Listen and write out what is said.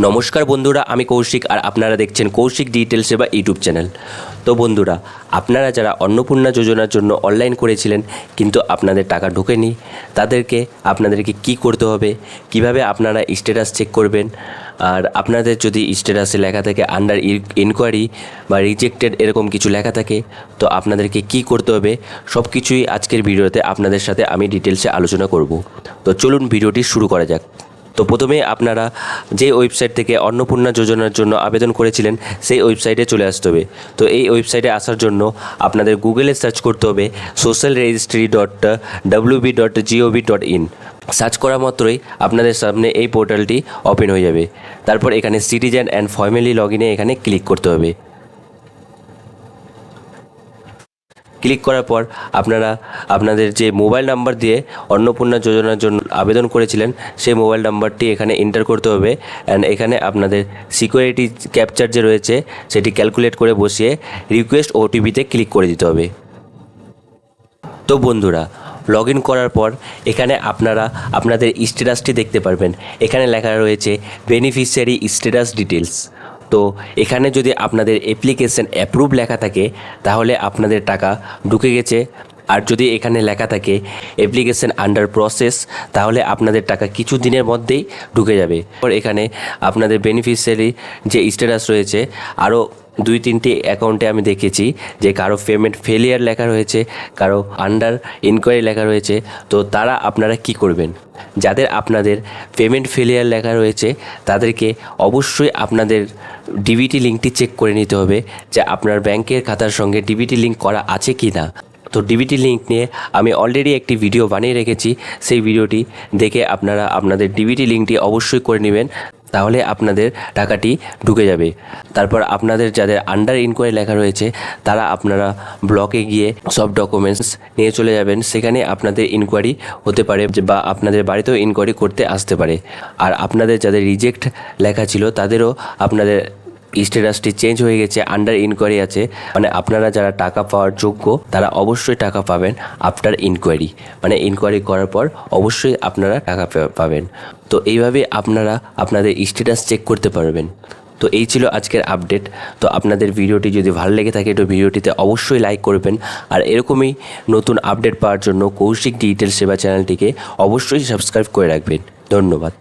নমস্কার বন্ধুরা, আমি কৌশিক আর আপনারা দেখছেন কৌশিক ডিজিটাল সেবা ইউটিউব চ্যানেল। তো বন্ধুরা, আপনারা যারা অন্নপূর্ণা যোজনার জন্য অনলাইন করেছিলেন কিন্তু আপনাদের টাকা ঢোকেনি, আপনাদেরকে কি করতে হবে, কিভাবে আপনারা স্ট্যাটাস চেক করবেন, আর আপনাদের যদি স্ট্যাটাসে লেখা থাকে আন্ডার ইনকোয়ারি বা রিজেক্টেড এরকম কিছু লেখা থাকে, তো আপনাদেরকে কি করতে হবে সব কিছুই আজকের ভিডিওতে আপনাদের সাথে আমি ডিটেলসে আলোচনা করব। তো চলুন ভিডিওটি শুরু করা যাক। তো প্রথমে আপনারা যে ওয়েবসাইট থেকে অন্নপূর্ণা যোজনার জন্য আবেদন করেছিলেন সেই ওয়েবসাইটে চলে আসতে হবে। তো এই ওয়েবসাইটে আসার জন্য আপনাদের গুগলে সার্চ করতে হবে socialregistry.wb.gov.in। সার্চ করা মাত্রই আপনাদের সামনে এই পোর্টালটি ওপেন হয়ে যাবে। তারপর এখানে সিটিজেন অ্যান্ড ফ্যামিলি লগইনে এখানে ক্লিক করতে হবে। ক্লিক করার পর আপনারা আপনাদের যে মোবাইল নাম্বার দিয়ে অন্নপূর্ণা যোজনার জন্য আবেদন করেছিলেন সেই মোবাইল নাম্বারটি এখানে এন্টার করতে হবে। অ্যান্ড এখানে আপনাদের সিকিউরিটি ক্যাপচার যে রয়েছে সেটি ক্যালকুলেট করে বসিয়ে রিকোয়েস্ট ওটিপিতে ক্লিক করে দিতে হবে। তো বন্ধুরা, লগ ইন করার পর এখানে আপনারা আপনাদের স্ট্যাটাসটি দেখতে পারবেন। এখানে লেখা রয়েছে বেনিফিশিয়ারি স্ট্যাটাস ডিটেলস। তো এখানে যদি আপনাদের অ্যাপ্লিকেশন অ্যাপ্রুভ লেখা থাকে তাহলে আপনাদের টাকা ঢুকে গেছে, আর যদি এখানে লেখা থাকে অ্যাপ্লিকেশন আন্ডার প্রসেস তাহলে আপনাদের টাকা কিছু দিনের মধ্যেই ঢুকে যাবে। এখানে আপনাদের বেনিফিশিয়ারি যে স্ট্যাটাস রয়েছে, আরও 2-3টি অ্যাকাউন্টে আমি দেখেছি যে কারো পেমেন্ট ফেলিয়ার লেখা রয়েছে, কারো আন্ডার ইনকোয়ারি লেখা রয়েছে। তো তারা আপনারা কি করবেন, যাদের আপনাদের পেমেন্ট ফেলিয়ার লেখা রয়েছে তাদেরকে অবশ্যই আপনাদের ডিবিটি লিঙ্কটি চেক করে নিতে হবে যে আপনার ব্যাংকের খাতার সঙ্গে ডিবিটি লিঙ্ক করা আছে কি না। তো ডিবিটি লিঙ্ক নিয়ে আমি অলরেডি একটি ভিডিও বানিয়ে রেখেছি, সেই ভিডিওটি দেখে আপনারা আপনাদের ডিবিটি লিঙ্কটি অবশ্যই করে নেবেন, তাহলে আপনাদের টাকাটি ঢুকে যাবে। তারপর আপনাদের যাদের আন্ডার ইনকোয়ারি লেখা রয়েছে তারা আপনারা ব্লকে গিয়ে সব ডকুমেন্টস নিয়ে চলে যাবেন। সেখানে আপনাদের ইনকোয়ারি হতে পারে বা আপনাদের বাড়িতেও ইনকোয়ারি করতে আসতে পারে। আর আপনাদের যাদের রিজেক্ট লেখা ছিল তাদেরও আপনাদের স্ট্যাটাসটি চেঞ্জ হয়ে গেছে, আন্ডার ইনকোয়ারি আছে, মানে আপনারা যারা টাকা পাওয়ার যোগ্য তারা অবশ্যই টাকা পাবেন আফটার ইনকোয়ারি, মানে ইনকোয়ারি করার পর অবশ্যই আপনারা টাকা পাবেন। তো এইভাবে আপনারা আপনাদের স্ট্যাটাস চেক করতে পারবেন। তো এই ছিল আজকের আপডেট। তো আপনাদের ভিডিওটি যদি ভালো লেগে থাকে তো ভিডিওটিতে অবশ্যই লাইক করবেন, আর এরকমই নতুন আপডেট পাওয়ার জন্য কৌশিক ডিজিটাল সেবা চ্যানেলটিকে অবশ্যই সাবস্ক্রাইব করে রাখবেন। ধন্যবাদ।